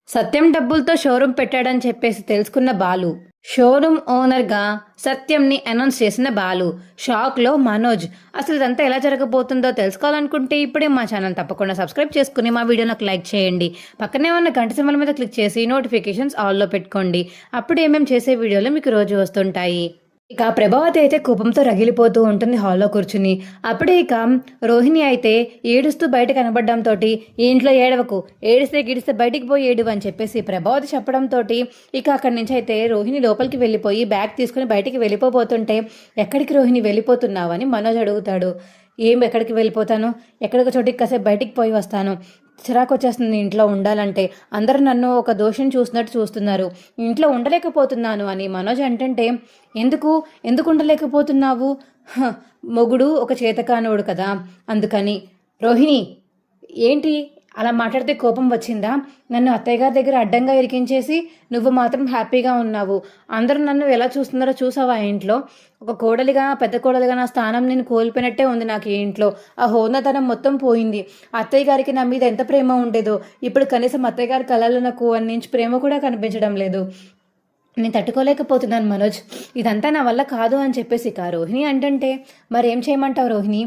సత్యం డబ్బులతో షోరూం పెట్టాడని చెప్పేసి తెలుసుకున్న బాలు షోరూమ్ ఓనర్గా సత్యంని అనౌన్స్ చేసిన బాలు షాక్లో మనోజ్. అసలు ఇదంతా ఎలా జరగబోతుందో తెలుసుకోవాలనుకుంటే ఇప్పుడే మా ఛానల్ తప్పకుండా సబ్స్క్రైబ్ చేసుకుని మా వీడియోకి లైక్ చేయండి. పక్కనే ఉన్న గంట సింబల్ మీద క్లిక్ చేసి నోటిఫికేషన్స్ ఆల్లో పెట్టుకోండి. అప్పుడు ఏమేమి చేసే వీడియోలు మీకు రోజు వస్తుంటాయి. ఇక ప్రభావతి అయితే కోపంతో రగిలిపోతూ ఉంటుంది హాల్లో కూర్చుని. అప్పుడే ఇక రోహిణి అయితే ఏడుస్తూ బయట కనబడడంతో ఈ ఇంట్లో ఏడవకు, ఏడిస్తే గిడిస్తే బయటికి పోయి ఏడు అని చెప్పేసి ప్రభావతి చెప్పడంతో ఇక అక్కడి నుంచి అయితే రోహిణి లోపలికి వెళ్ళిపోయి బ్యాగ్ తీసుకుని బయటికి వెళ్ళిపోతుంటే ఎక్కడికి రోహిణి వెళ్ళిపోతున్నావు అని మనోజ్ అడుగుతాడు. ఎక్కడికి వెళ్ళిపోతాను, ఎక్కడికి చోటికి కాసేపు బయటికి పోయి వస్తాను, చిరాకు వచ్చేస్తుంది ఇంట్లో ఉండాలంటే, అందరూ నన్ను ఒక దోషం చూసినట్టు చూస్తున్నారు, ఇంట్లో ఉండలేకపోతున్నాను అని మనోజ్ అంటుంటే ఎందుకు ఎందుకు ఉండలేకపోతున్నావు, మొగుడు ఒక చేతకానోడు కదా అందుకని. రోహిణి ఏంటి అలా మాట్లాడితే కోపం వచ్చిందా? నన్ను అత్తయ్య గారి దగ్గర అడ్డంగా ఇరికించేసి నువ్వు మాత్రం హ్యాపీగా ఉన్నావు. అందరూ నన్ను ఎలా చూస్తున్నారో చూసావా ఇంట్లో? ఒక కోడలిగా పెద్ద కోడలిగా నా స్థానం నేను కోల్పోయినట్టే ఉంది నాకు ఈ ఇంట్లో. ఆ హోదాతనం మొత్తం పోయింది. అత్తయ్య గారికి నా మీద ఎంత ప్రేమ ఉండేదో ఇప్పుడు కనీసం అత్తయ్య గారి కళల్లో నాకు నుంచి ప్రేమ కూడా కనిపించడం లేదు. నేను తట్టుకోలేకపోతున్నాను మనోజ్, ఇదంతా నా వల్ల కాదు అని చెప్పేసి రోహిణి అంటుంటే మరేం చేయమంటావు రోహిణి?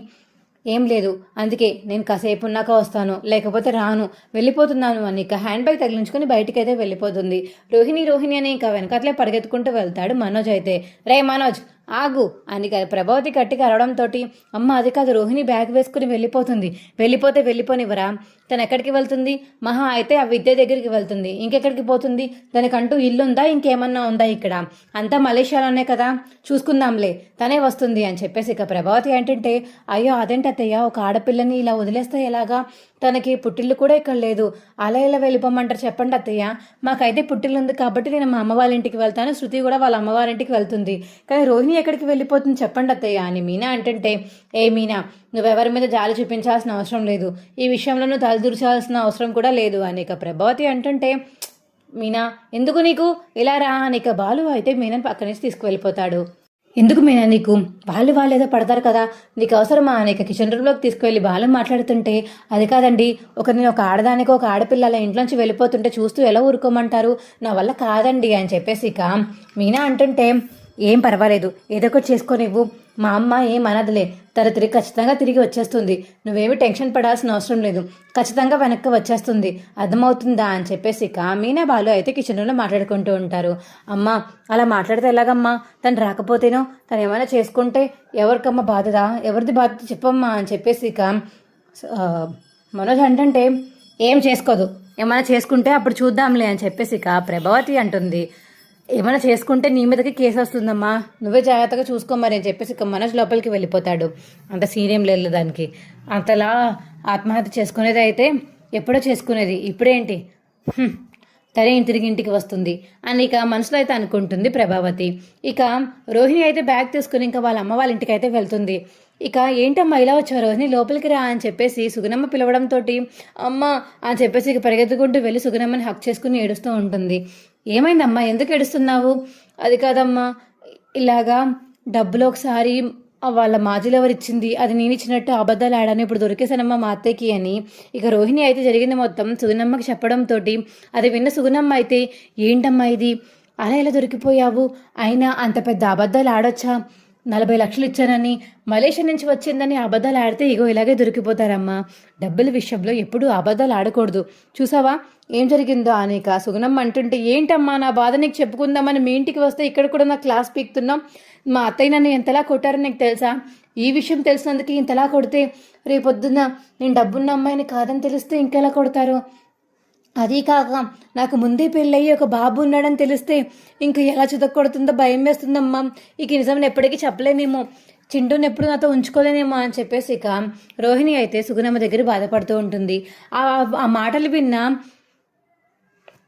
ఏం లేదు, అందుకే నేను కాసేపు ఉన్నాక వస్తాను, లేకపోతే రాను, వెళ్ళిపోతున్నాను అని ఇక హ్యాండ్ బ్యాగ్ తగిలించుకొని బయటికైతే వెళ్ళిపోతుంది. రోహిణి అని ఇంకా వెనకట్లే పరిగెత్తుకుంటూ వెళ్తాడు మనోజ్ అయితే. రే మనోజ్ ఆగు అని ప్రభావతి గట్టిగా అరవడంతో అమ్మ అది కాదు, రోహిణి బ్యాగ్ వేసుకుని వెళ్ళిపోతుంది, వెళ్ళిపోతే వెళ్ళిపోనివ్వరా? తను ఎక్కడికి వెళ్తుంది? మహా అయితే ఆ విద్య దగ్గరికి వెళ్తుంది, ఇంకెక్కడికి పోతుంది? తనకంటూ ఇల్లుందా, ఇంకేమన్నా ఉందా ఇక్కడ? అంతా మలేషియాలోనే కదా, చూసుకుందాంలే, తనే వస్తుంది అని చెప్పేసి ఇక ప్రభావతి ఏంటంటే అయ్యో అదేంటి అత్తయ్య, ఒక ఆడపిల్లని ఇలా వదిలేస్తే ఎలాగా? తనకి పుట్టిల్లు కూడా ఇక్కడ లేదు, అలా ఇలా వెళ్ళిపోమంటారు చెప్పండి అత్తయ్య. మాకైతే పుట్టిల్లు ఉంది కాబట్టి నేను మా అమ్మ వాళ్ళ ఇంటికి వెళ్తాను, శృతి కూడా వాళ్ళ అమ్మవారింటికి వెళ్తుంది, కానీ రోహిణి ఎక్కడికి వెళ్ళిపోతుంది చెప్పండి అత్తయ్య అని మీనా అంటుంటే ఏ మీనా, నువ్వెవరి మీద జాలి చూపించాల్సిన అవసరం లేదు, ఈ విషయంలో నువ్వు తలదూర్చాల్సిన అవసరం కూడా లేదు అని ఇక ప్రభావతి అంటుంటే మీనా ఎందుకు నీకు ఇలా రా అని ఇక బాలు అయితే మీనాని పక్క నుంచి తీసుకువెళ్ళిపోతాడు. ఎందుకు మీనా నీకు, వాళ్ళేదో పడతారు కదా, నీకు అవసరమా అని ఇక కిచెన్ రూమ్లోకి తీసుకువెళ్ళి బాలు మాట్లాడుతుంటే అది కాదండి, నేను ఒక ఆడదానికి ఒక ఆడపిల్లల ఇంట్లోంచి వెళ్ళిపోతుంటే చూస్తూ ఎలా ఊరుకోమంటారు, నా వల్ల కాదండి అని చెప్పేసి ఇక మీనా అంటుంటే ఏం పర్వాలేదు, ఏదో ఒకటి చేసుకోనివ్వు, మా అమ్మ ఏం అనదులే, ఖచ్చితంగా తిరిగి వచ్చేస్తుంది, నువ్వేమి టెన్షన్ పడాల్సిన అవసరం లేదు, ఖచ్చితంగా వెనక్కి వచ్చేస్తుంది, అర్థమవుతుందా అని చెప్పేసి ఇక మీనా బాలు అయితే కిచెన్ రూమ్లో మాట్లాడుకుంటూ ఉంటారు. అమ్మ అలా మాట్లాడితే ఎలాగమ్మా, తను రాకపోతేనో, తను ఏమైనా చేసుకుంటే ఎవరికమ్మా బాధదా, ఎవరిది బాధ్యత చెప్పమ్మా అని చెప్పేసి ఇక మనోజ్ అంటే ఏం చేసుకోదు, ఏమైనా చేసుకుంటే అప్పుడు చూద్దాంలే అని చెప్పేసి ఇక ప్రభావతి అంటుంది. ఏమైనా చేసుకుంటే నీ మీదకి కేసు వస్తుందమ్మా, నువ్వే జాగ్రత్తగా చూసుకోమని అని చెప్పేసి ఇక మనోజ్ లోపలికి వెళ్ళిపోతాడు. అంత సీనియం లేదు దానికి, అంతలా ఆత్మహత్య చేసుకునేది అయితే ఎప్పుడో చేసుకునేది, ఇప్పుడేంటి తనే తిరిగి ఇంటికి వస్తుంది అని ఇక మనసులో అయితే అనుకుంటుంది ప్రభావతి. ఇక రోహిణి అయితే బ్యాగ్ తీసుకుని ఇంకా వాళ్ళ అమ్మ వాళ్ళ ఇంటికి అయితే వెళ్తుంది. ఇక ఏంటమ్మా ఇలా వచ్చావు రోహిణి, లోపలికి రా అని చెప్పేసి సుగుణమ్మ పిలవడంతో అమ్మ అని చెప్పేసి ఇక పరిగెత్తుకుంటూ వెళ్ళి సుగుణమ్మని హక్ చేసుకుని ఏడుస్తూ ఉంటుంది. ఏమైందమ్మా, ఎందుకు ఏడుస్తున్నావు? అది కాదమ్మా, ఇలాగా డబ్బులు ఒకసారి వాళ్ళ మాజీలు ఎవరిచ్చింది, అది నేను ఇచ్చినట్టు అబద్ధాలు ఆడాను, ఇప్పుడు దొరికేసానమ్మా మా అత్తయ్యకి అని ఇక రోహిణి అయితే జరిగింది మొత్తం సుగుణమ్మకి చెప్పడంతో అది విన్న సుగుణమ్మ అయితే ఏంటమ్మా ఇది, అలా ఎలా దొరికిపోయావు, అయినా అంత పెద్ద అబద్ధాలు ఆడొచ్చా, 40 లక్షలు ఇచ్చానని, మలేషియా నుంచి వచ్చిందని అబద్ధాలు ఆడితే ఇగో ఇలాగే దొరికిపోతారమ్మా, డబ్బుల విషయంలో ఎప్పుడూ అబద్ధాలు ఆడకూడదు, చూసావా ఏం జరిగిందో అనేక సుగుణమ్మ అంటుంటే ఏంటమ్మా నా బాధ నీకు చెప్పుకుందామని మీ ఇంటికి వస్తే ఇక్కడ కూడా నా క్లాస్ పీక్తున్నాం, మా అత్తయ్య నన్ను ఎంతలా కొట్టారో నీకు తెలుసా, ఈ విషయం తెలిసినందుకు ఇంతలా కొడితే రేపొద్దున నేను డబ్బున్న అమ్మాయిని కాదని తెలిస్తే ఇంకెలా కొడతారు, అదీ కాక నాకు ముందే పెళ్ళయ్యి ఒక బాబు ఉన్నాడని తెలిస్తే ఇంక ఎలా చితక్కొడుతుందో భయం వేస్తుందమ్మా, ఇక నిజం ఎప్పటికీ చెప్పలేనేమో, చింటూని ఎప్పుడు నాతో ఉంచుకోలేనేమో అని చెప్పేసి ఇక రోహిణి అయితే సుగుణమ్మ దగ్గర బాధపడుతూ ఉంటుంది. ఆ మాటలు విన్న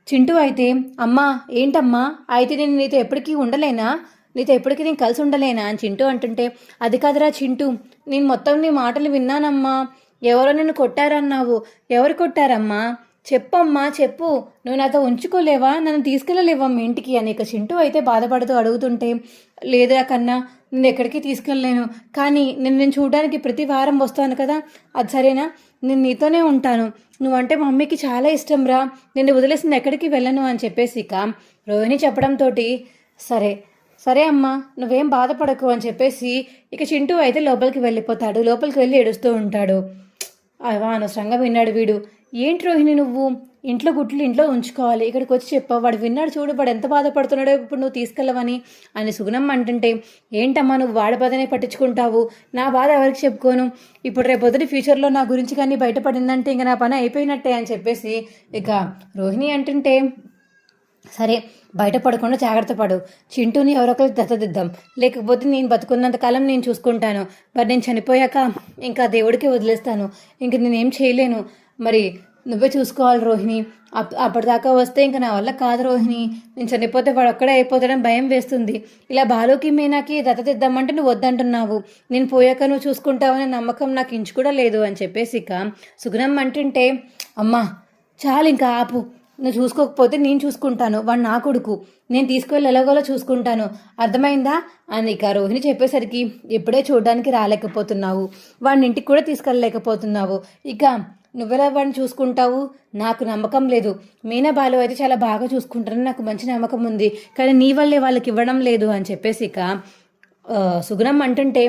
చింటూ అయితే అమ్మా ఏంటమ్మా, అయితే నేను నీతో ఎప్పటికీ ఉండలేనా, నీతో ఎప్పటికీ నేను కలిసి ఉండలేనా అని చింటూ అంటుంటే అది కాదురా చింటూ, నేను మొత్తం నీ మాటలు విన్నానమ్మా, ఎవరో నిన్ను కొట్టారన్నావు, ఎవరు కొట్టారమ్మా, చెప్పమ్మా చెప్పు, నువ్వు నాతో ఉంచుకోలేవా, నన్ను తీసుకెళ్ళలేవా మీ ఇంటికి అని ఇక చింటూ అయితే బాధపడుతూ అడుగుతుంటే లేదురా కన్నా, నేను ఎక్కడికి తీసుకెళ్ళలేను, కానీ నేను చూడడానికి ప్రతి వారం వస్తాను కదా, అది సరేనా, నేను నీతోనే ఉంటాను, నువ్వంటే మా మమ్మీకి చాలా ఇష్టం రా, నిన్ను వదిలేసింది ఎక్కడికి వెళ్ళను అని చెప్పేసి ఇక రోహిణి చెప్పడంతో సరే సరే అమ్మా నువ్వేం బాధపడకు అని చెప్పేసి ఇక చింటూ అయితే లోపలికి వెళ్ళిపోతాడు. లోపలికి వెళ్ళి ఏడుస్తూ ఉంటాడు. అవా అనవసరంగా విన్నాడు వీడు. ఏంటి రోహిణి నువ్వు ఇంట్లో గుట్లు ఇంట్లో ఉంచుకోవాలి, ఇక్కడికి వచ్చి చెప్పావు, వాడు విన్నాడు చూడు, వాడు ఎంత బాధపడుతున్నాడో ఇప్పుడు నువ్వు తీసుకెళ్ళవని అని సుగుణమ్మ అంటుంటే, ఏంటమ్మా నువ్వు వాడి బాధనే పట్టించుకుంటావు, నా బాధ ఎవరికి చెప్పుకోను, ఇప్పుడు రేపొద్దుటి ఫ్యూచర్లో నా గురించి కానీ బయటపడిందంటే ఇంక నా పని అయిపోయినట్టే అని చెప్పేసి ఇక రోహిణి అంటుంటే, సరే బయటపడకుండా జాగ్రత్త పడు, చింటూని ఎవరొకరికి దత్తదిద్దాం, లేకపోతే నేను బతుకున్నంతకాలం నేను చూసుకుంటాను, మరి నేను చనిపోయాక ఇంకా దేవుడికి వదిలేస్తాను, ఇంక నేనేం చేయలేను, మరి నువ్వే చూసుకోవాలి రోహిణి, అప్పటిదాకా వస్తే ఇంకా నా వల్ల కాదు రోహిణి, నేను చనిపోతే వాడు ఒక్కడే అయిపోతాడని భయం వేస్తుంది, ఇలా బాలుకి మీనాకి దత్తతిద్దామంటే నువ్వు వద్దంటున్నావు, నేను పోయాక నువ్వు చూసుకుంటావనే నమ్మకం నాకు ఇంచు కూడా లేదు అని చెప్పేసి ఇక సుగుణం అంటుంటే, అమ్మా చాలు ఇంకా ఆపు, నువ్వు చూసుకోకపోతే నేను చూసుకుంటాను, వాడు నా కొడుకు, నేను తీసుకువెళ్ళి ఎలాగోలా చూసుకుంటాను, అర్థమైందా అని ఇక రోహిణి చెప్పేసరికి, ఇప్పుడే చూడడానికి రాలేకపోతున్నావు, వాడిని ఇంటికి కూడా తీసుకెళ్ళలేకపోతున్నావు, ఇక నువ్వెలా వాడిని చూసుకుంటావు, నాకు నమ్మకం లేదు, మీనా బాలు అయితే చాలా బాగా చూసుకుంటారని నాకు మంచి నమ్మకం ఉంది, కానీ నీ వల్లే వాళ్ళకి ఇవ్వడం లేదు అని చెప్పేసి ఇక సుగుణం అంటుంటే,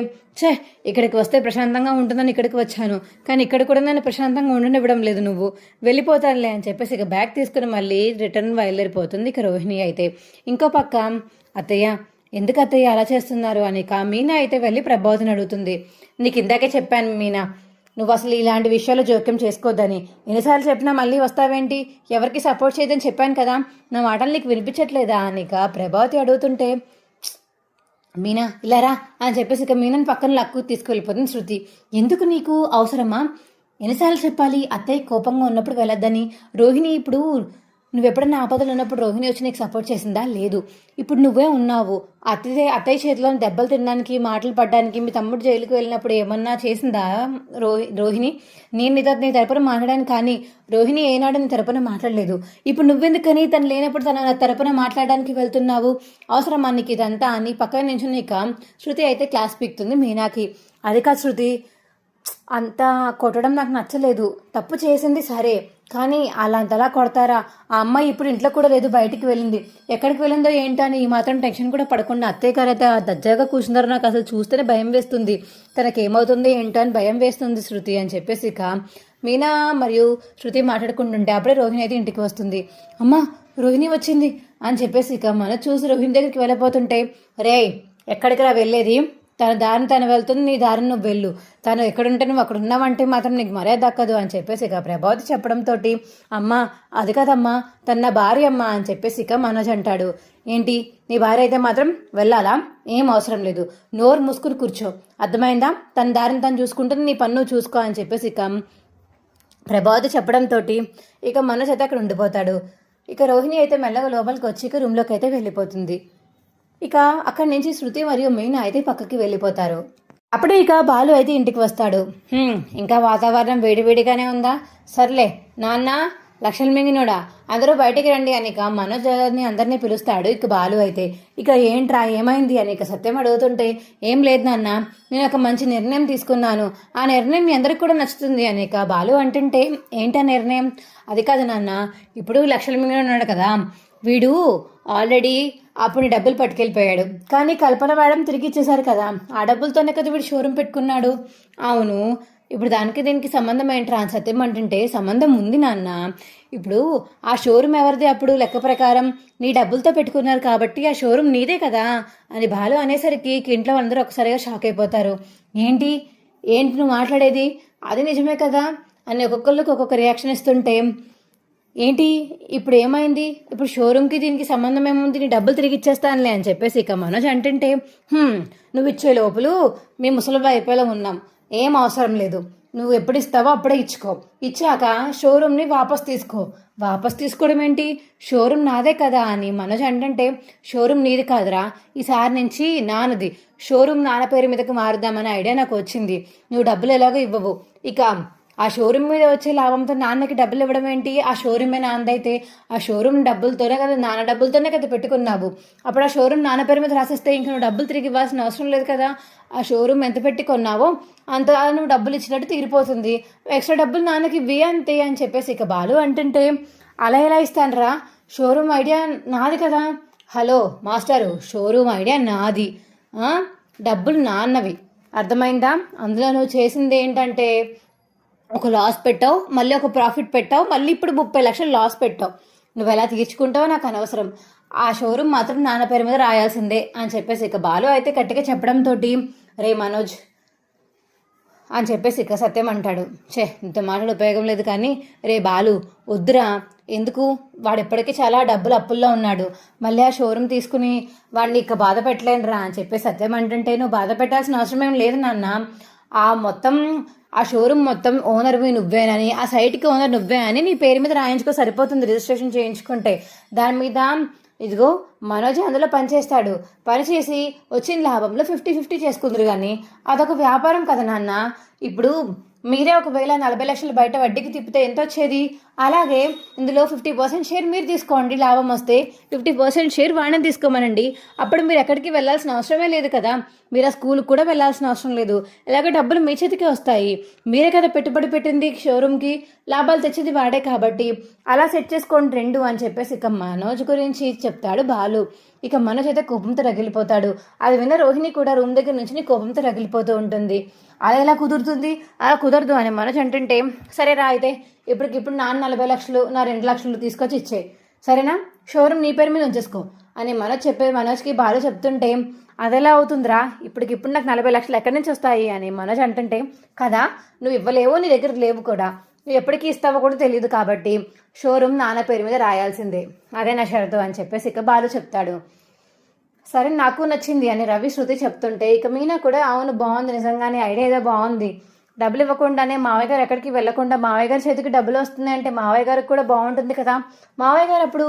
ఇక్కడికి వస్తే ప్రశాంతంగా ఉంటుందని ఇక్కడికి వచ్చాను, కానీ ఇక్కడ కూడా నన్ను ప్రశాంతంగా ఉండనివ్వడం లేదు, నువ్వు వెళ్ళిపోతానులే అని చెప్పేసి ఇక బ్యాగ్ తీసుకుని మళ్ళీ రిటర్న్ బయలుదేరిపోతుంది ఇక రోహిణి అయితే. ఇంకో పక్క అత్తయ్య ఎందుకు అత్తయ్య అలా చేస్తున్నారు అని ఇక మీనా అయితే వెళ్ళి ప్రభావతిని అడుగుతుంది. నీకు ఇందాకే చెప్పాను మీనా, నువ్వు అసలు ఇలాంటి విషయాల్లో జోక్యం చేసుకోవద్దని, ఎన్నిసార్లు చెప్పినా మళ్ళీ వస్తావేంటి, ఎవరికి సపోర్ట్ చేయదని చెప్పాను కదా, నా మాటలు నీకు వినిపించట్లేదా అని ఇక ప్రభావతి అడుగుతుంటే, మీనా ఇలా రా అని చెప్పేసి ఇక మీనని పక్కన లక్కు తీసుకువెళ్ళిపోతుంది శృతి. ఎందుకు నీకు అవసరమా, ఎన్నిసార్లు చెప్పాలి అత్తయ్య కోపంగా ఉన్నప్పుడు వెళ్ళొద్దని, రోహిణి ఇప్పుడు నువ్వెప్పుడన్నా ఆపదలు ఉన్నప్పుడు రోహిణి వచ్చి నీకు సపోర్ట్ చేసిందా, లేదు, ఇప్పుడు నువ్వే ఉన్నావు, అత్తయ్య చేతిలో దెబ్బలు తినడానికి మాటలు పడడానికి మీ తమ్ముడు జైలుకి వెళ్ళినప్పుడు ఏమన్నా చేసిందా రోహిణి, నేను నీ తరపున మాట్లాడాను కానీ రోహిణి ఏనాడు నీ తరపున మాట్లాడలేదు, ఇప్పుడు నువ్వెందుకని తను లేనప్పుడు తన తరపున మాట్లాడడానికి వెళ్తున్నావు, అవసరమా నీకు ఇదంతా అని పక్కన నుంచి నీకు శృతి అయితే క్లాస్ పీకుతుంది మీనాకి. అది కాదు శృతి, అంతా కొట్టడం నాకు నచ్చలేదు, తప్పు చేసింది సరే, కానీ అలాంతలా కొడతారా, ఆ అమ్మాయి ఇప్పుడు ఇంట్లో కూడా లేదు, బయటికి వెళ్ళింది, ఎక్కడికి వెళ్ళిందో ఏంటో అని ఈ మాత్రం టెన్షన్ కూడా పడకుండా అత్తయ్య గారు అయితే దర్జాగా కూర్చున్నారు, నాకు అసలు చూస్తేనే భయం వేస్తుంది, తనకేమవుతుంది ఏంటో అని భయం వేస్తుంది శృతి అని చెప్పేసి ఇక మీనా మరియు శృతి మాట్లాడుకుంటుంటే అప్పుడే రోహిణి అయితే ఇంటికి వస్తుంది. అమ్మా రోహిణి వచ్చింది అని చెప్పేసి ఇక మన చూసి రోహిణి దగ్గరికి వెళ్ళిపోతుంటే, రే ఎక్కడికి రా వెళ్ళేది, తన దారిని తను వెళ్తుంది, నీ దారిని నువ్వు వెళ్ళు, తను ఎక్కడుంటే నువ్వు అక్కడ ఉన్నావంటే మాత్రం నీకు మర్యాద దక్కదు అని చెప్పేసి ఇక ప్రభావతి చెప్పడంతో, అమ్మ అది కదమ్మా తన నా భార్య అమ్మ అని చెప్పేసి ఇక మనోజ్ అంటాడు. ఏంటి నీ భార్య అయితే మాత్రం వెళ్ళాలా, ఏం అవసరం లేదు, నోరు మూసుకుని కూర్చో, అర్థమైందా, తన దారిని తను చూసుకుంటుంది, నీ పన్ను చూసుకో అని చెప్పేసి ఇక ప్రభావతి చెప్పడంతో ఇక మనోజ్ అయితే అక్కడ ఉండిపోతాడు. ఇక రోహిణి అయితే మెల్లగా లోపలికి వచ్చి ఇక రూమ్లోకి అయితే వెళ్ళిపోతుంది. ఇక అక్కడి నుంచి శృతి మరియు మీనా అయితే పక్కకి వెళ్ళిపోతారు. అప్పుడే ఇక బాలు అయితే ఇంటికి వస్తాడు. ఇంకా వాతావరణం వేడివేడిగానే ఉందా, సర్లే నాన్న లక్షలు మింగినోడా అందరూ బయటికి రండి అని ఇక మనోజ్ని అందరినీ పిలుస్తాడు. ఇక బాలు అయితే ఇక ఏంట్రా ఏమైంది అని ఇక సత్యం అడుగుతుంటే, ఏం లేదు నాన్న, నేను ఒక మంచి నిర్ణయం తీసుకున్నాను, ఆ నిర్ణయం మీ అందరికి కూడా నచ్చుతుంది అని ఇక బాలు అంటుంటే, ఏంటా నిర్ణయం, అది కాదు నాన్న, ఇప్పుడు లక్షలు మింగినాడు కదా, వీడు ఆల్రెడీ అప్పుడు డబ్బులు పట్టుకెళ్ళిపోయాడు, కానీ కల్పన మేడం తిరిగి ఇచ్చేశారు కదా, ఆ డబ్బులతోనే కదా వీడు షోరూమ్ పెట్టుకున్నాడు. అవును, ఇప్పుడు దానికి దీనికి సంబంధం ఏంట్రా అని సత్యం అంటుంటే, సంబంధం ఉంది నాన్న, ఇప్పుడు ఆ షోరూమ్ ఎవరిది, అప్పుడు లెక్క ప్రకారం నీ డబ్బులతో పెట్టుకున్నారు కాబట్టి ఆ షోరూమ్ నీదే కదా అని బాలు అనేసరికి ఇంట్లో అందరూ ఒకసారిగా షాక్ అయిపోతారు. ఏంటి నువ్వు మాట్లాడేది, అది నిజమే కదా అని ఒక్కొక్కరికి ఒక్కొక్క రియాక్షన్ ఇస్తుంటే, ఏంటి ఇప్పుడు ఏమైంది, ఇప్పుడు షోరూమ్కి దీనికి సంబంధం ఏముంది, నీ డబ్బులు తిరిగి ఇచ్చేస్తానులే అని చెప్పేసి ఇక మనోజ్ అంటుంటే, నువ్వు ఇచ్చే లోపల మీ ముసలిబా అయిపోయేలా ఉన్నాం, ఏం అవసరం లేదు, నువ్వు ఎప్పుడు ఇస్తావో అప్పుడే ఇచ్చుకో, ఇచ్చాక షోరూమ్ని వాపస్ తీసుకోవడం ఏంటి, షోరూమ్ నాదే కదా అని మనోజ్ అంటుంటే, షోరూమ్ నీది కాదురా, ఈసారి నుంచి నాన్నది, షోరూమ్ నాన్న పేరు మీదకి మారుద్దామనే ఐడియా నాకు వచ్చింది, నువ్వు డబ్బులు ఎలాగో ఇవ్వవు, ఇక ఆ షోరూమ్ మీద వచ్చే లాభంతో నాన్నకి డబ్బులు ఇవ్వడం ఏంటి? ఆ షోరూమే నాన్నదైతే ఆ షోరూమ్ డబ్బులతోనే కదా, నాన్న డబ్బులతోనే కదా పెట్టుకున్నావు. అప్పుడు ఆ షోరూమ్ నాన్న పేరు మీద రాసేస్తే ఇంక నువ్వు డబ్బులు తిరిగి ఇవ్వాల్సిన అవసరం లేదు కదా. ఆ షోరూమ్ ఎంత పెట్టి కొన్నావో అంత నువ్వు డబ్బులు ఇచ్చినట్టు తీరిపోతుంది. ఎక్స్ట్రా డబ్బులు నాన్నకి ఇవ్వి అంతే అని చెప్పేసి ఇక బాలు అంటుంటే, అలా ఎలా ఇస్తానురా, షోరూమ్ ఐడియా నాది కదా. హలో మాస్టరు, షోరూమ్ ఐడియా నాది, డబ్బులు నాన్నవి, అర్థమైందా? అందులో నువ్వు చేసింది ఏంటంటే ఒక లాస్ పెట్టావు, మళ్ళీ ఒక ప్రాఫిట్ పెట్టావు, మళ్ళీ ఇప్పుడు 30 లక్షలు లాస్ పెట్టావు. నువ్వు ఎలా తీర్చుకుంటావో నాకు అనవసరం. ఆ షోరూమ్ మాత్రం నాన్న పేరు మీద రాయాల్సిందే అని చెప్పేసి ఇక బాలు అయితే గట్టిగా చెప్పడంతో, రే మనోజ్ అని చెప్పేసి ఇక సత్యం అంటాడు, ఇంత మాటలు ఉపయోగం లేదు కానీ రే బాలు వద్దురా, ఎందుకు, వాడు ఎప్పటికీ చాలా డబ్బులు అప్పుల్లో ఉన్నాడు, మళ్ళీ ఆ షోరూమ్ తీసుకుని వాడిని ఇక బాధ పెట్టలేనురా అని చెప్పేసి సత్యం అంటుంటే, నువ్వు బాధ పెట్టాల్సిన అవసరం ఏం లేదు నాన్న, ఆ షోరూమ్ మొత్తం ఓనర్వి నువ్వేనని, ఆ సైట్కి ఓనర్ నువ్వే అని నీ పేరు మీద రాయించుకో సరిపోతుంది, రిజిస్ట్రేషన్ చేయించుకుంటే. దాని మీద ఇదిగో మనోజ్ అందులో పనిచేస్తాడు, పనిచేసి వచ్చిన లాభంలో 50-50 చేసుకుందరు. కానీ అదొక వ్యాపారం కదా నాన్న. ఇప్పుడు మీరే ఒకవేళ 40 లక్షలు బయట వడ్డీకి తిప్పితే ఎంత వచ్చేది? అలాగే ఇందులో 50% షేర్ మీరు తీసుకోండి, లాభం వస్తే 50% షేర్ వాడిని తీసుకోమనండి. అప్పుడు మీరు ఎక్కడికి వెళ్ళాల్సిన అవసరమే లేదు కదా, మీరు ఆ స్కూల్కి కూడా వెళ్ళాల్సిన అవసరం లేదు. ఇలాగ డబ్బులు మీ చేతికి వస్తాయి, మీరే కదా పెట్టుబడి పెట్టింది షోరూమ్కి, లాభాలు తెచ్చేది వాడే కాబట్టి అలా సెట్ చేసుకోండి రెండు అని చెప్పేసి ఇక మనోజ్ గురించి చెప్తాడు బాలు. ఇక మనోజ్ అయితే కోపంతో రగిలిపోతాడు. అది విన్న రోహిణి కూడా రూమ్ దగ్గర నుంచి కోపంతో రగిలిపోతూ ఉంటుంది. అలా ఎలా కుదురుతుంది, అలా కుదరదు అని మనోజ్ అంటుంటే, సరేరా అయితే ఇప్పటికిప్పుడు నాన్న 40 లక్షలు నా 2 లక్షలు తీసుకొచ్చి ఇచ్చేయి, సరేనా, షోరూమ్ నీ పేరు మీద ఉంచేసుకో అని మనోజ్కి బాలు చెప్తుంటే, అదెలా అవుతుందిరా, ఇప్పటికిప్పుడు నాకు 40 లక్షలు ఎక్కడి నుంచి వస్తాయి అని మనోజ్ అంటుంటే, కదా నువ్వు ఇవ్వలేవు, నీ దగ్గర లేవు కూడా, నువ్వు ఎప్పటికీ ఇస్తావో కూడా తెలియదు కాబట్టి షోరూమ్ నాన్న పేరు మీద రాయాల్సిందే, అదే నా షరతు అని చెప్పేసి ఇక బాలు చెప్తాడు. సరే నాకు నచ్చింది అని రవి శృతి చెప్తుంటే, ఇక మీనా కూడా అవును బాగుంది, నిజంగానే ఐడియా ఏదో బాగుంది, డబ్బులు ఇవ్వకుండానే మావయ్య గారు ఎక్కడికి వెళ్ళకుండా మావయ్య గారి చేతికి డబ్బులు వస్తున్నాయి అంటే మావయ్య గారికి కూడా బాగుంటుంది కదా, మావయ్య గారు అప్పుడు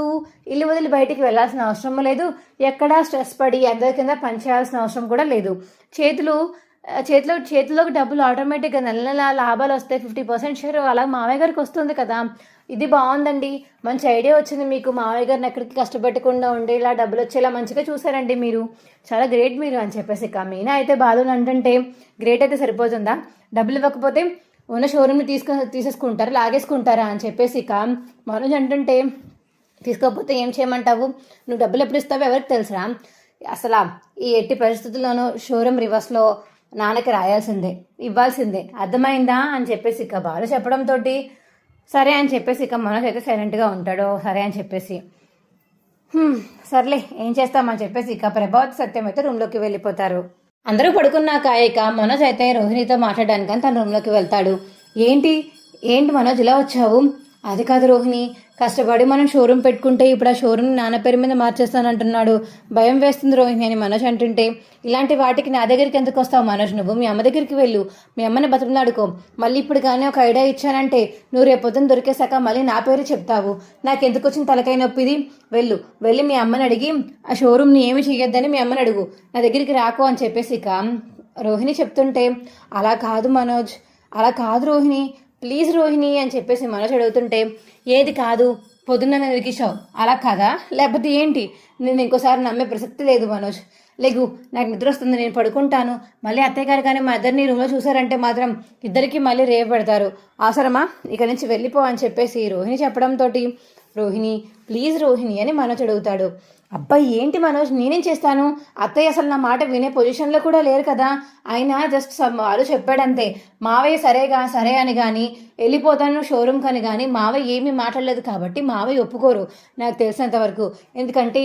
ఇల్లు వదిలి బయటికి వెళ్ళాల్సిన అవసరం లేదు, ఎక్కడా స్ట్రెస్ పడి అందరి కింద పనిచేయాల్సిన అవసరం కూడా లేదు, చేతిలోకి డబ్బులు ఆటోమేటిక్గా నెల నెల లాభాలు వస్తాయి, 50% షేర్ అలా మావయ్య గారికి వస్తుంది కదా, ఇది బాగుందండి, మంచి ఐడియా వచ్చింది మీకు, మావయ్య గారిని ఎక్కడికి కష్టపెట్టకుండా ఉండేలా డబ్బులు వచ్చేలా మంచిగా చూసారండి, మీరు చాలా గ్రేట్ మీరు అని చెప్పేసి ఇక మీనా అయితే బాధను అంటుంటే, గ్రేట్ అయితే సరిపోతుందా, డబ్బులు ఇవ్వకపోతే ఉన్న షోరూమ్ని తీసేసుకుంటారా, లాగేసుకుంటారా అని చెప్పేసి ఇక మనోజ్ అంటుంటే, తీసుకోకపోతే ఏం చేయమంటావు, నువ్వు డబ్బులు ఎప్పుడు ఇస్తావో ఎవరికి తెలుసురా, అసలు ఈ ఎట్టి పరిస్థితుల్లోనూ షోరూమ్ రివర్స్లో నాన్నకి రాయాల్సిందే, ఇవ్వాల్సిందే, అర్థమైందా అని చెప్పేసి ఇక బాలు చెప్పడంతో, సరే అని చెప్పేసి ఇక మనోజ్ అయితే సైలెంట్గా ఉంటాడు. సరే అని చెప్పేసి సర్లే ఏం చేస్తామని చెప్పేసి ఇక ప్రభావతి సత్యం అయితే రూమ్లోకి వెళ్ళిపోతారు. అందరూ పడుకున్నాక ఇక మనోజ్ అయితే రోహిణితో మాట్లాడడానికి తన రూమ్లోకి వెళ్తాడు. ఏంటి మనోజ్ ఇలా వచ్చావు? అది కాదు రోహిణి, కష్టపడి మనం షోరూమ్ పెట్టుకుంటే ఇప్పుడు ఆ షోరూమ్ నాన్న పేరు మీద మార్చేస్తానంటున్నాడు, భయం వేస్తుంది రోహిణి అని మనోజ్ అంటుంటే, ఇలాంటి వాటికి నా దగ్గరికి ఎందుకు వస్తావు మనోజ్, నువ్వు మీ అమ్మ దగ్గరికి వెళ్ళు, మీ అమ్మని బతిమలాడుకో, మళ్ళీ ఇప్పుడు కానీ ఒక ఐడియా ఇచ్చానంటే నువ్వు రేపొద్దున దొరికేశాక మళ్ళీ నా పేరు చెప్తావు, నాకెందుకు వచ్చిన తలకాయ నొప్పిది, వెళ్ళి మీ అమ్మని అడిగి ఆ షోరూమ్ని ఏమి చేయొద్దని మీ అమ్మని అడుగు, నా దగ్గరికి రాకు అని చెప్పేసి ఇక రోహిణి చెప్తుంటే, అలా కాదు మనోజ్, అలా కాదు రోహిణి, ప్లీజ్ రోహిణి అని చెప్పేసి మనోజ్ అడుగుతుంటే, ఏది కాదు, పొద్దున్న నేను వెతికించావు అలా కాదా, లేకపోతే ఏంటి, నేను ఇంకోసారి నమ్మే ప్రసక్తి లేదు మనోజ్, లేగు నాకు నిద్ర వస్తుంది, నేను పడుకుంటాను, మళ్ళీ అత్తయ్య గారు కానీ మా ఇద్దరిని రూమ్లో చూసారంటే మాత్రం ఇద్దరికి మళ్ళీ రేపు పెడతారు, అవసరమా, ఇక నుంచి వెళ్ళిపో అని చెప్పేసి రోహిణి చెప్పడంతో, రోహిణి ప్లీజ్ రోహిణి అని మనోజ్ అడుగుతాడు. అబ్బాయి ఏంటి మనోజ్, నేనేం చేస్తాను, అత్తయ్య అసలు నా మాట వినే పొజిషన్లో కూడా లేరు కదా, అయినా జస్ట్ వాళ్ళు చెప్పాడంతే, మావయ్య సరే అని కానీ వెళ్ళిపోతాను షోరూమ్ కని కానీ మావయ్య ఏమీ మాట్లాడలేదు కాబట్టి మావయ్య ఒప్పుకోరు నాకు తెలిసినంత వరకు, ఎందుకంటే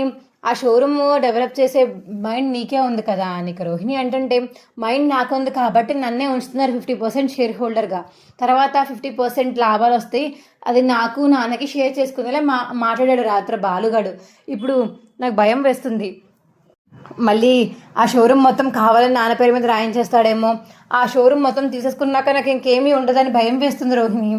ఆ షోరూమ్ డెవలప్ చేసే మైండ్ నీకే ఉంది కదా అని రోహిణి అంటుంటే, మైండ్ నాకు ఉంది కాబట్టి నన్నే ఉంచుతున్నారు 50% షేర్ హోల్డర్గా, తర్వాత 50% లాభాలు వస్తాయి, అది నాకు నాన్నకి షేర్ చేసుకునేలా మాట్లాడాడు రాత్రి బాలుగాడు, ఇప్పుడు నాకు భయం వేస్తుంది, మళ్ళీ ఆ షోరూమ్ మొత్తం కావాలని నాన్న పేరు మీద రాయించేస్తాడేమో, ఆ షోరూమ్ మొత్తం తీసేసుకున్నాక నాకు ఇంకేమీ ఉండదని భయం వేస్తుంది రోహిణి.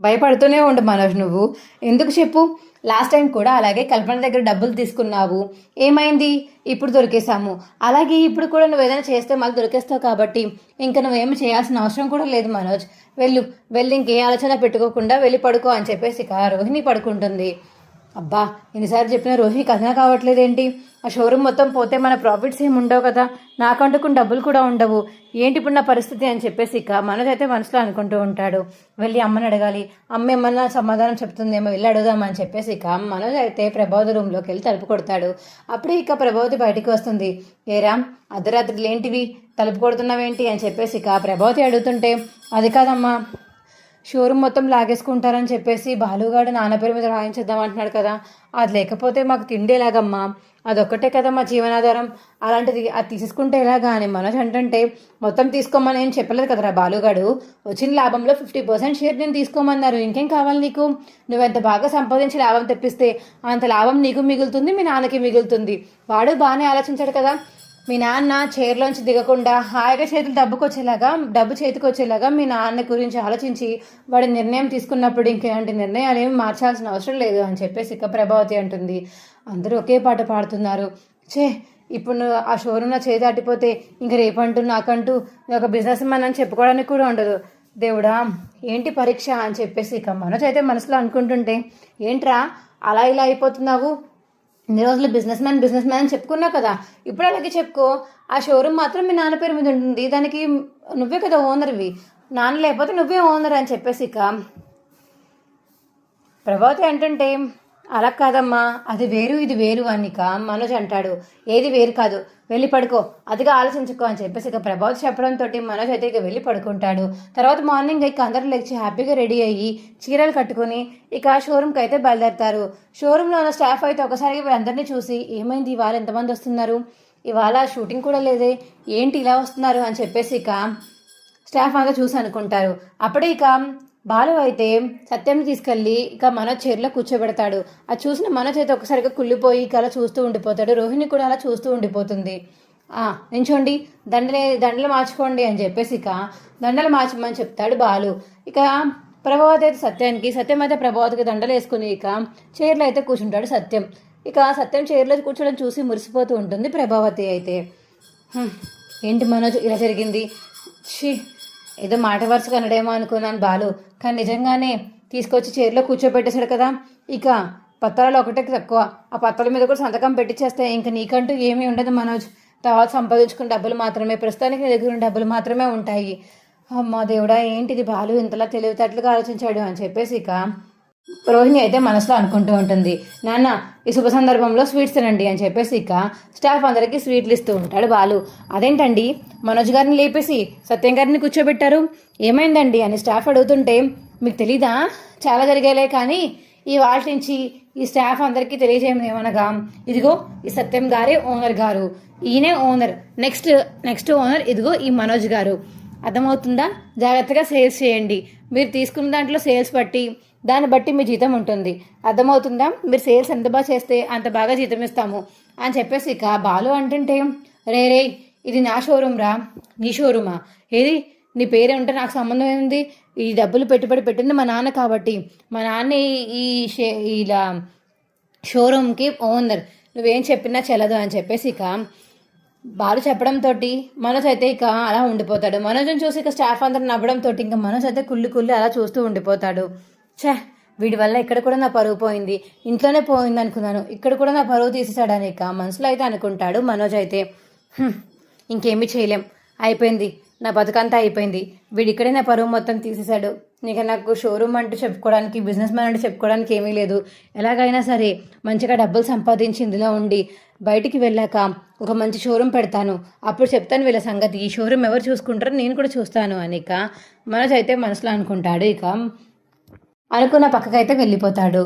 భయపడుతూనే ఉండు మనోజ్, నువ్వు ఎందుకు చెప్పు, లాస్ట్ టైం కూడా అలాగే కల్పన దగ్గర డబ్బులు తీసుకున్నావు, ఏమైంది? ఇప్పుడు దొరికేసాము. అలాగే ఇప్పుడు కూడా నువ్వు ఏదైనా చేస్తే మళ్ళీ దొరికేస్తావు కాబట్టి ఇంకా నువ్వేమి చేయాల్సిన అవసరం కూడా లేదు మనోజ్. వెళ్ళి ఇంకే ఆలోచన పెట్టుకోకుండా వెళ్ళి పడుకో అని చెప్పేసి ఇక రోహిణి పడుకుంటుంది. అబ్బా, ఎన్నిసార్లు చెప్పినా రోహిణికి అర్థం కావట్లేదేంటి? ఆ షోరూమ్ మొత్తం పోతే మన ప్రాఫిట్స్ ఏమి ఉండవు కదా, నాకంటూ కొన్ని డబ్బులు కూడా ఉండవు, ఏంటి ఇప్పుడు నా పరిస్థితి అని చెప్పేసి ఇక మనోజ్ అయితే మనసులో అనుకుంటూ ఉంటాడు. వెళ్ళి అమ్మని అడగాలి, అమ్మ ఏమన్నా సమాధానం చెప్తుందేమో, వెళ్ళి అడుగుదామని చెప్పేసి ఇక మనోజ్ అయితే ప్రభావతి రూమ్లోకి వెళ్ళి తలుపు కొడతాడు. అప్పుడే ఇక ప్రభావతి బయటికి వస్తుంది. ఏరా, అర్ధరాత్రులు ఏంటివి, తలుపు కొడుతున్నావేంటి అని చెప్పేసి ఇక ప్రభావతి అడుగుతుంటే, అది కాదమ్మా, షోరూమ్ మొత్తం లాగేసుకుంటారని చెప్పేసి బాలుగాడు నాన్న పేరు మీద రాయించేద్దాం అంటున్నాడు కదా, అది లేకపోతే మాకు తిండి ఎలాగమ్మా, అదొక్కటే కదా మా జీవనాధారం, అలాంటిది అది తీసుకుంటే ఎలాగా అని మనోజ్ అంటే, మొత్తం తీసుకోమని ఏం చెప్పలేదు కదరా బాలుగాడు, వచ్చిన లాభంలో 50% షేర్ నేను తీసుకోమన్నారు, ఇంకేం కావాలి నీకు? నువ్వెంత బాగా సంపాదించి లాభం తెప్పిస్తే అంత లాభం నీకు మిగులుతుంది, మీ నాన్నకి మిగులుతుంది. వాడు బాగానే ఆలోచించాడు కదా, మీ నాన్న చైర్లోంచి దిగకుండా హాయిగా డబ్బు చేతికి వచ్చేలాగా మీ నాన్న గురించి ఆలోచించి వాడి నిర్ణయం తీసుకున్నప్పుడు ఇంకేంటి నిర్ణయాలు ఏమి మార్చాల్సిన అవసరం లేదు అని చెప్పేసి ఇక ప్రభావతి అంటుంది. అందరూ ఒకే పాట పాడుతున్నారు. ఇప్పుడు ఆ షోరూమ్ నా చేతి దాటిపోతే ఇంక రేపంటూ నాకంటూ ఒక బిజినెస్ మ్యాన్ అని చెప్పుకోవడానికి కూడా ఉండదు. దేవుడా, ఏంటి పరీక్ష అని చెప్పేసి ఇక మనోజ్ అయితే మనసులో అనుకుంటుంటే, ఏంట్రా అలా ఇలా అయిపోతున్నావు, ఇన్ని రోజులు బిజినెస్ మ్యాన్ అని చెప్పుకున్నావు కదా, ఇప్పుడు అలాగే చెప్పుకో. ఆ షోరూమ్ మాత్రం మీ నాన్న పేరు మీద ఉంటుంది, దానికి నువ్వే కదా ఓనర్వి, నాన్న లేకపోతే నువ్వే ఓనర్ అని చెప్పేసి ఇక ప్రభావతి అంటుంటే, అలా కాదమ్మా, అది వేరు ఇది వేరు అని ఇక మనోజ్ అంటాడు. ఏది వేరు కాదు, వెళ్ళి పడుకో, అదిగా ఆలోచించుకో అని చెప్పేసి ఇక ప్రభావతి చెప్పడంతో మనోజ్ అయితే ఇక వెళ్ళి పడుకుంటాడు. తర్వాత మార్నింగ్ ఇక అందరూ లేచి హ్యాపీగా రెడీ అయ్యి చీరలు కట్టుకుని ఇక షోరూమ్కి అయితే బయలుదేరుతారు. షోరూంలో ఉన్న స్టాఫ్ అయితే ఒకసారి వీళ్ళందరినీ చూసి, ఏమైంది ఇవాళ ఎంతమంది వస్తున్నారు, ఇవాళ షూటింగ్ కూడా లేదే, ఏంటి ఇలా వస్తున్నారు అని చెప్పేసి ఇక స్టాఫ్ అంతా చూసి అనుకుంటారు. అప్పుడే ఇక బాలు అయితే సత్యంని తీసుకెళ్ళి ఇక మనోజ్ చైర్లో కూర్చోబెడతాడు. అది చూసిన మనోజ్ అయితే ఒకసారిగా కుళ్ళిపోయి ఇక అలా చూస్తూ ఉండిపోతాడు. రోహిణి కూడా అలా చూస్తూ ఉండిపోతుంది. నించోండి, దండలు మార్చుకోండి అని చెప్పేసి ఇక దండలు మార్చమని చెప్తాడు బాలు. ఇక ప్రభావతి అయితే సత్యం అయితే ప్రభావతికి దండలు వేసుకుని ఇక చైర్లో అయితే కూర్చుంటాడు సత్యం. ఇక సత్యం చైర్లో కూర్చోడం చూసి మురిసిపోతూ ఉంటుంది ప్రభావతి అయితే. ఏంటి మనోజ్ ఇలా జరిగింది, ఏదో మాట వరుసగా అనడేమో అనుకున్నాను బాలు, కానీ నిజంగానే తీసుకొచ్చి చైర్లో కూర్చోబెట్టేశాడు కదా, ఇక పత్రాలు ఒకటే తక్కువ, ఆ పత్రాల మీద కూడా సంతకం పెట్టించేస్తే ఇంకా నీకంటూ ఏమీ ఉండదు మనోజ్, తర్వాత సంపాదించుకున్న డబ్బులు మాత్రమే, ప్రస్తుతానికి నీ దగ్గర ఉన్న డబ్బులు మాత్రమే ఉంటాయి. అమ్మా దేవుడా, ఏంటిది బాలు ఇంతలా తెలివితేటలుగా ఆలోచించాడు అని చెప్పేసి ఇక రోహిణి అయితే మనసులో అనుకుంటూ ఉంటుంది. నాన్న, ఈ శుభ సందర్భంలో స్వీట్స్ తినండి అని చెప్పేసి ఇక స్టాఫ్ అందరికీ స్వీట్లు ఇస్తూ ఉంటాడు బాలు. అదేంటండి, మనోజ్ గారిని లేపేసి సత్యం గారిని కూర్చోబెట్టారు, ఏమైందండి అని స్టాఫ్ అడుగుతుంటే, మీకు తెలీదా, చాలా జరిగేలే, కానీ ఈ వాళ్ళ నుంచి ఈ స్టాఫ్ అందరికీ తెలియజేయమనగా, ఇదిగో ఈ సత్యం గారే ఓనర్ గారు, ఈయనే ఓనర్, నెక్స్ట్ ఓనర్ ఇదిగో ఈ మనోజ్ గారు, అర్థమవుతుందా? జాగ్రత్తగా సేల్స్ చేయండి, మీరు తీసుకున్న దాంట్లో సేల్స్ బట్టి దాన్ని బట్టి మీ జీతం ఉంటుంది, అర్థమవుతుందా? మీరు సేల్స్ ఎంత బాగా చేస్తే అంత బాగా జీతం ఇస్తాము అని చెప్పేసి ఇక బాలు అంటుంటే, రే ఇది నా షోరూమ్ రా, నీ షోరూమా, ఏది నీ పేరే ఉంటే నాకు సంబంధం ఏంది, ఈ డబ్బులు పెట్టుబడి పెట్టింది మా నాన్న కాబట్టి, మా నాన్న ఇలా షోరూమ్కి ఓనర్, నువ్వేం చెప్పినా చెల్లదు అని చెప్పేసి ఇక బాలు చెప్పడంతో మనోజ్ అయితే ఇక అలా ఉండిపోతాడు. మనోజ్ని చూసి ఇక స్టాఫ్ అందరూ నవ్వడంతో ఇంకా మనోజ్ అయితే కుళ్ళి అలా చూస్తూ ఉండిపోతాడు. వీడి వల్ల ఇక్కడ కూడా నా పరువు పోయింది, ఇంట్లోనే పోయింది అనుకున్నాను, ఇక్కడ కూడా నా పరువు తీసేసాడని ఇక మనసులో అయితే అనుకుంటాడు మనోజ్ అయితే. ఇంకేమీ చేయలేం, అయిపోయింది, నా బతుకంతా అయిపోయింది, వీడు ఇక్కడే నా పరువు మొత్తం తీసేశాడు, ఇక నాకు షోరూమ్ అంటూ చెప్పుకోవడానికి, బిజినెస్ మ్యాన్ అంటూ చెప్పుకోవడానికి ఏమీ లేదు, ఎలాగైనా సరే మంచిగా డబ్బులు సంపాదించి ఇందులో ఉండి బయటికి వెళ్ళాక ఒక మంచి షోరూమ్ పెడతాను, అప్పుడు చెప్తాను వీళ్ళ సంగతి, ఈ షోరూమ్ ఎవరు చూసుకుంటారో నేను కూడా చూస్తాను అని ఇక మనోజ్ అయితే మనసులో అనుకుంటాడు. ఇక అనుకున్న పక్కకైతే వెళ్ళిపోతాడు.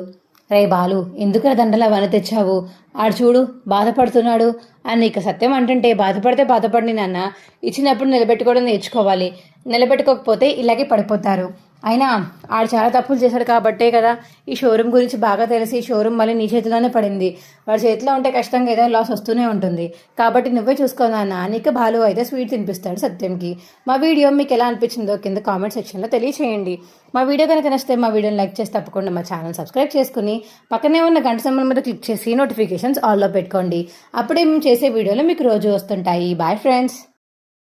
రే బాలు, ఎందుకు దండలు అవన్నీ తెచ్చావు, ఆడు చూడు బాధపడుతున్నాడు అని ఇక సత్యం అంటుంటే, బాధపడితే బాధపడి నాన్న, ఇచ్చినప్పుడు నిలబెట్టుకోవడం నేర్చుకోవాలి, నిలబెట్టుకోకపోతే ఇలాగే పడిపోతారు అయినా ఆడు చాలా తప్పులు చేశాడు కాబట్టే కదా ఈ షోరూమ్ గురించి బాగా తెలిసి ఈ షోరూమ్ మళ్ళీ నీ చేతిలోనే పడింది. వాడి చేతిలో ఉంటే కష్టంగా ఏదో లాస్ వస్తూనే ఉంటుంది. కాబట్టి నువ్వే చూసుకో నాన్న. నీకు బాలు అయితే స్వీట్ తినిపిస్తాడు సత్యంకి. మా వీడియో మీకు ఎలా అనిపించిందో కింద కామెంట్ సెక్షన్లో తెలియచేయండి. మా వీడియో కనుక నచ్చితే మా వీడియోని లైక్ చేసి తప్పకుండా మా ఛానల్ సబ్స్క్రైబ్ చేసుకుని పక్కనే ఉన్న గంట సింబల్ మీద క్లిక్ చేసి నోటిఫికేషన్స్ ఆల్లో పెట్టుకోండి. అప్పుడే మేము చేసే వీడియోలు మీకు రోజు వస్తుంటాయి. Bye friends.